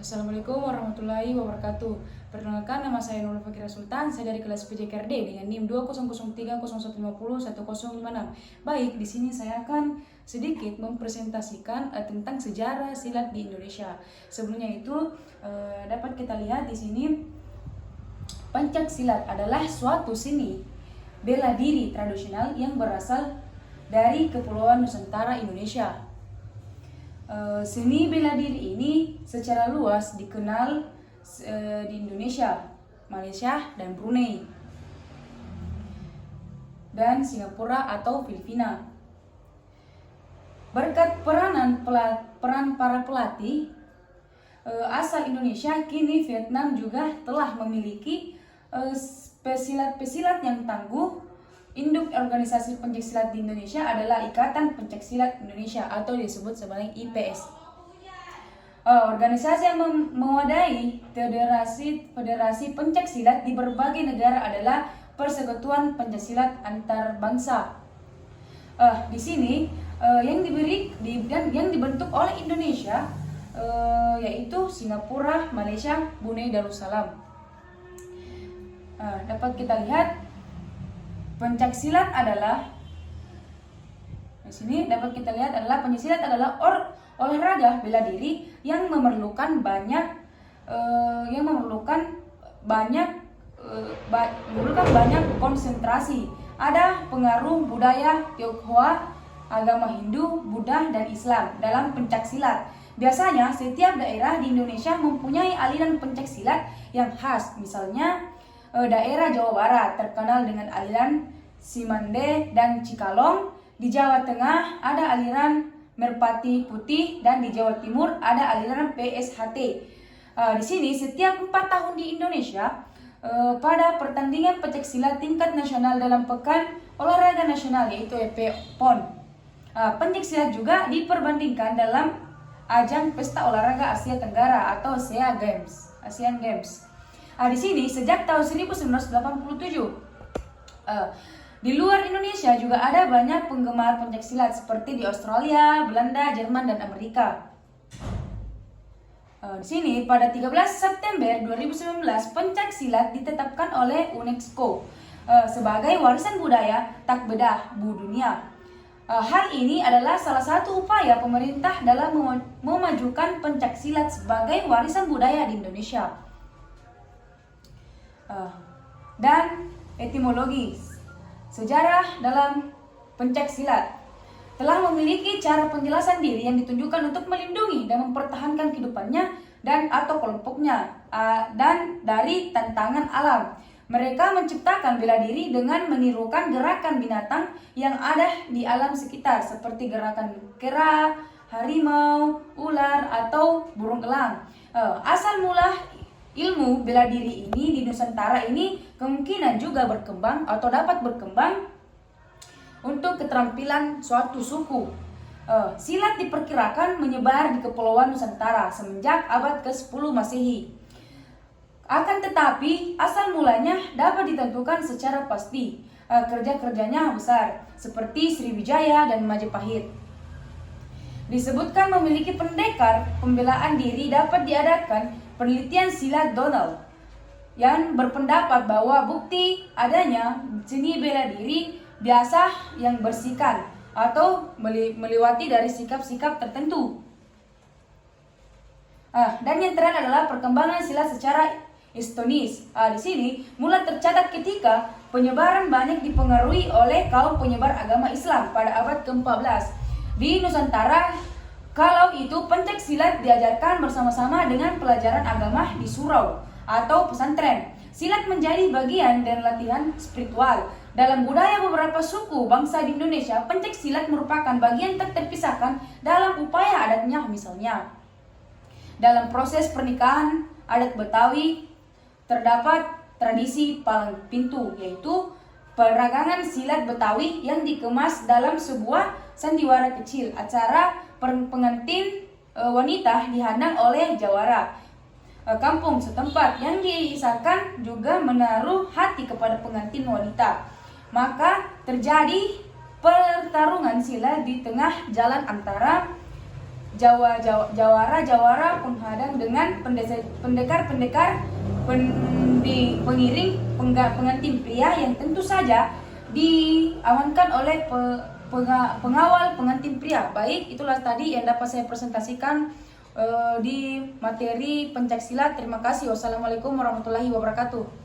Assalamualaikum warahmatullahi wabarakatuh. Perkenalkan, nama saya Nurul Fakira Sultan. Saya dari kelas PJKRD dengan NIM 200301501056. Baik, di sini saya akan sedikit mempresentasikan tentang sejarah silat di Indonesia. Sebelumnya itu dapat kita lihat di sini pencak silat adalah suatu seni bela diri tradisional yang berasal dari Kepulauan Nusantara Indonesia. Seni bela diri ini secara luas dikenal di Indonesia, Malaysia, dan Brunei, dan Singapura atau Filipina. Berkat peran para pelatih asal Indonesia, kini Vietnam juga telah memiliki pesilat-pesilat yang tangguh. Induk organisasi pencaksilat di Indonesia adalah Ikatan Pencaksilat Indonesia atau disebut sebagai IPS. Organisasi yang mewadahi federasi pencaksilat di berbagai negara adalah Persekutuan Pencaksilat Antar Bangsa. Di sini yang dibentuk oleh Indonesia yaitu Singapura, Malaysia, Brunei Darussalam. Dapat kita lihat pencaksilat adalah di sini dapat kita lihat adalah pencaksilat adalah olahraga bela diri yang memerlukan banyak konsentrasi. Ada pengaruh budaya Tionghoa, agama Hindu, Buddha, dan Islam dalam pencaksilat. Biasanya setiap daerah di Indonesia mempunyai aliran pencaksilat yang khas. Misalnya daerah Jawa Barat terkenal dengan aliran Simande dan Cikalong. Di Jawa Tengah ada aliran Merpati Putih, dan di Jawa Timur ada aliran PSHT. Di sini setiap 4 tahun di Indonesia pada pertandingan pencaksilat tingkat nasional dalam Pekan Olahraga Nasional yaitu PON. Pencaksilat juga diperbandingkan dalam ajang Pesta Olahraga Asia Tenggara atau Asian Games. Di sini sejak tahun 1987. Di luar Indonesia juga ada banyak penggemar pencaksilat seperti di Australia, Belanda, Jerman, dan Amerika. Di sini pada 13 September 2019 pencaksilat ditetapkan oleh UNESCO sebagai warisan budaya tak benda dunia. Hal ini adalah salah satu upaya pemerintah dalam memajukan pencaksilat sebagai warisan budaya di Indonesia. Dan etimologi sejarah dalam pencaksilat telah memiliki cara penjelasan diri yang ditunjukkan untuk melindungi dan mempertahankan kehidupannya dan atau kelompoknya dan dari tantangan alam. Mereka menciptakan bela diri dengan menirukan gerakan binatang yang ada di alam sekitar seperti gerakan kera, harimau, ular, atau burung elang. Asal mula ilmu bela diri ini di Nusantara ini kemungkinan juga berkembang atau dapat berkembang untuk keterampilan suatu suku. Silat diperkirakan menyebar di Kepulauan Nusantara semenjak abad ke-10 Masehi. Akan tetapi asal mulanya dapat ditentukan secara pasti. Kerja-kerjanya besar seperti Sriwijaya dan Majapahit. Disebutkan memiliki pendekar pembelaan diri dapat diadakan penelitian silat Donald yang berpendapat bahwa bukti adanya seni bela diri biasa yang bersikan atau melewati dari sikap-sikap tertentu. Dan yang terakhir adalah perkembangan silat secara historis. Di sini mulai tercatat ketika penyebaran banyak dipengaruhi oleh kaum penyebar agama Islam pada abad ke-14 di Nusantara. Kalau itu pencaksilat diajarkan bersama-sama dengan pelajaran agama di surau atau pesantren. Silat menjadi bagian dari latihan spiritual. Dalam budaya beberapa suku bangsa di Indonesia, pencaksilat merupakan bagian tak terpisahkan dalam upaya adatnya. Misalnya, dalam proses pernikahan adat Betawi terdapat tradisi palang pintu, yaitu peragangan silat Betawi yang dikemas dalam sebuah sandiwara kecil. Acara pengantin wanita dihadang oleh jawara kampung setempat yang diisahkan juga menaruh hati kepada pengantin wanita. Maka terjadi pertarungan silat di tengah jalan antara jawara penghadang dengan pendekar-pendekar pengiring pengantin pria yang tentu saja diamankan oleh pengawal pengantin pria. Baik, itulah tadi yang dapat saya presentasikan di materi pencaksilat. Terima kasih. Wassalamualaikum warahmatullahi wabarakatuh.